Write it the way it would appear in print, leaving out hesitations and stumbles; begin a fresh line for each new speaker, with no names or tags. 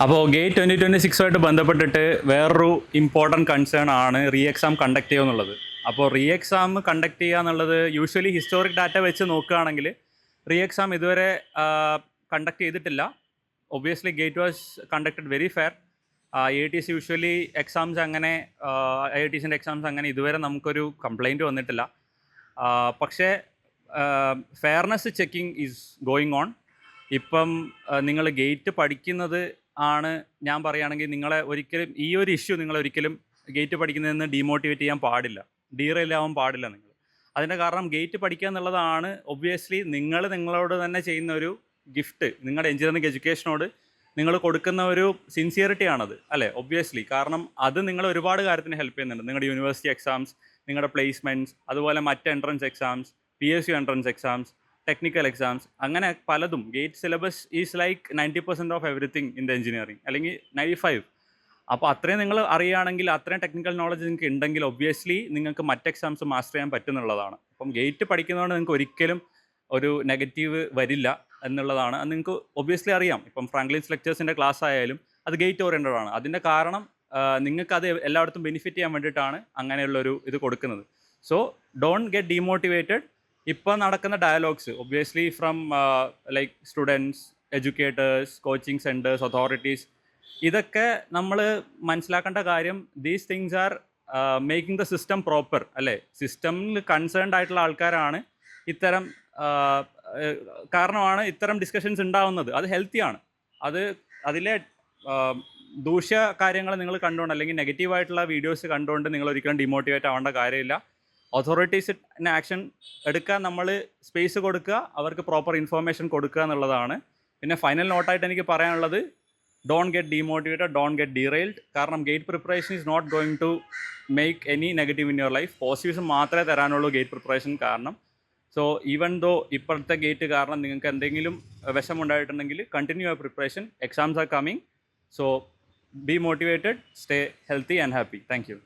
അപ്പോൾ ഗേറ്റ് 2026 ബന്ധപ്പെട്ടിട്ട് വേറൊരു ഇമ്പോർട്ടൻറ്റ് കൺസേൺ ആണ് റീ എക്സാം കണ്ടക്ട് ചെയ്യുക എന്നുള്ളത്. അപ്പോൾ റീ എക്സാം കണ്ടക്ട് ചെയ്യുക എന്നുള്ളത് യൂഷ്വലി ഹിസ്റ്റോറിക് ഡാറ്റ വെച്ച് നോക്കുകയാണെങ്കിൽ റീ എക്സാം ഇതുവരെ കണ്ടക്ട് ചെയ്തിട്ടില്ല. Obviously gate was conducted very fair. IITs usually exams അങ്ങനെ IITസിൻ്റെ എക്സാംസ് അങ്ങനെ ഇതുവരെ നമുക്കൊരു കംപ്ലൈൻറ്റ് വന്നിട്ടില്ല. പക്ഷേ fairness checking is going on. ഇപ്പം നിങ്ങൾ ഗേറ്റ് പഠിക്കുന്നത് ആണ് ഞാൻ പറയുകയാണെങ്കിൽ നിങ്ങളെ ഒരിക്കലും ഈ ഒരു ഇഷ്യൂ നിങ്ങളൊരിക്കലും ഗേറ്റ് പഠിക്കുന്നതെന്ന് ഡീമോട്ടിവേറ്റ് ചെയ്യാൻ പാടില്ല, ഡീറെയിലാവാൻ പാടില്ല നിങ്ങൾ. അതിൻ്റെ കാരണം ഗേറ്റ് പഠിക്കുക എന്നുള്ളതാണ് ഒബ്വിയസ്ലി നിങ്ങളോട് തന്നെ ചെയ്യുന്ന ഒരു ഗിഫ്റ്റ്. നിങ്ങളുടെ എഞ്ചിനീയറിംഗ് എഡ്യൂക്കേഷനോട് നിങ്ങൾ കൊടുക്കുന്ന ഒരു സിൻസിയറിറ്റി ആണത്, അല്ലേ? ഒബ്വിയസ്ലി. കാരണം അത് നിങ്ങൾ ഒരുപാട് കാര്യത്തിന് ഹെൽപ്പ് ചെയ്യുന്നുണ്ട്. നിങ്ങളുടെ യൂണിവേഴ്സിറ്റി എക്സാംസ്, നിങ്ങളുടെ പ്ലേസ്മെൻറ്റ്സ്, അതുപോലെ മറ്റ് entrance exams, PSU entrance exams, technical exams, അങ്ങനെ പലതും. Gate syllabus is like 90% of everything in the engineering, അല്ലെങ്കിൽ 95. അപ്പോൾ അത്രയും നിങ്ങൾ അറിയുകയാണെങ്കിൽ, അത്രയും ടെക്നിക്കൽ നോളജ് നിങ്ങൾക്ക് ഉണ്ടെങ്കിൽ ഒബ്വിയസ്ലി നിങ്ങൾക്ക് മറ്റ് എക്സാംസ് മാസ്റ്റർ ചെയ്യാൻ പറ്റുന്നുള്ളതാണ്. അപ്പം ഗേറ്റ് പഠിക്കുന്നതുകൊണ്ട് നിങ്ങൾക്ക് ഒരിക്കലും ഒരു നെഗറ്റീവ് വരില്ല എന്നുള്ളതാണ്. അത് നിങ്ങൾക്ക് ഒബ്വിയസ്ലി അറിയാം. ഇപ്പം ഫ്രാങ്ക്ലിൻസ് ലെക്ചേഴ്സിൻ്റെ ക്ലാസ് ആയാലും അത് ഗേറ്റ് ഓറിയൻറ്റഡ് ആണ്. അതിൻ്റെ കാരണം നിങ്ങൾക്കത് എല്ലായിടത്തും ബെനിഫിറ്റ് ചെയ്യാൻ വേണ്ടിയിട്ടാണ് അങ്ങനെയുള്ളൊരു ഇത് കൊടുക്കുന്നത്. So don't get demotivated. ഇപ്പോൾ നടക്കുന്ന dialogues obviously from like students, educators, coaching centres, authorities, ഇതൊക്കെ നമ്മൾ മനസ്സിലാക്കേണ്ട കാര്യം, these things are making the system proper, അല്ലേ? സിസ്റ്റമിൽ കൺസേൺഡ് ആയിട്ടുള്ള ആൾക്കാരാണ് ഇത്തരം കാരണമാണ് ഇത്തരം ഡിസ്കഷൻസ് ഉണ്ടാവുന്നത്. അത് ഹെൽത്തിയാണ്. അതിലെ ദൂഷ്യ കാര്യങ്ങൾ നിങ്ങൾ കണ്ടുകൊണ്ട്, അല്ലെങ്കിൽ നെഗറ്റീവായിട്ടുള്ള വീഡിയോസ് കണ്ടുകൊണ്ട് നിങ്ങൾ ഒരിക്കലും ഡിമോട്ടിവേറ്റ് ആവേണ്ട കാര്യമില്ല. അതോറിറ്റീസിന് ആക്ഷൻ എടുക്കാൻ നമ്മൾ സ്പേസ് കൊടുക്കുക, അവർക്ക് പ്രോപ്പർ ഇൻഫോർമേഷൻ കൊടുക്കുക എന്നുള്ളതാണ്. പിന്നെ ഫൈനൽ നോട്ടായിട്ട് എനിക്ക് പറയാനുള്ളത്, don't get demotivated, don't get derailed. കാരണം GATE preparation is not going to make any negative in your life. Positives മാത്രമേ തരാനുള്ളൂ ഗേറ്റ് പ്രിപ്പറേഷൻ കാരണം. സോ ഈവൻ ദോ ഇപ്പോഴത്തെ ഗേറ്റ് കാരണം നിങ്ങൾക്ക് എന്തെങ്കിലും വിഷമുണ്ടായിട്ടുണ്ടെങ്കിൽ continue your preparation. Exams are coming. So be motivated, stay healthy and happy. Thank U.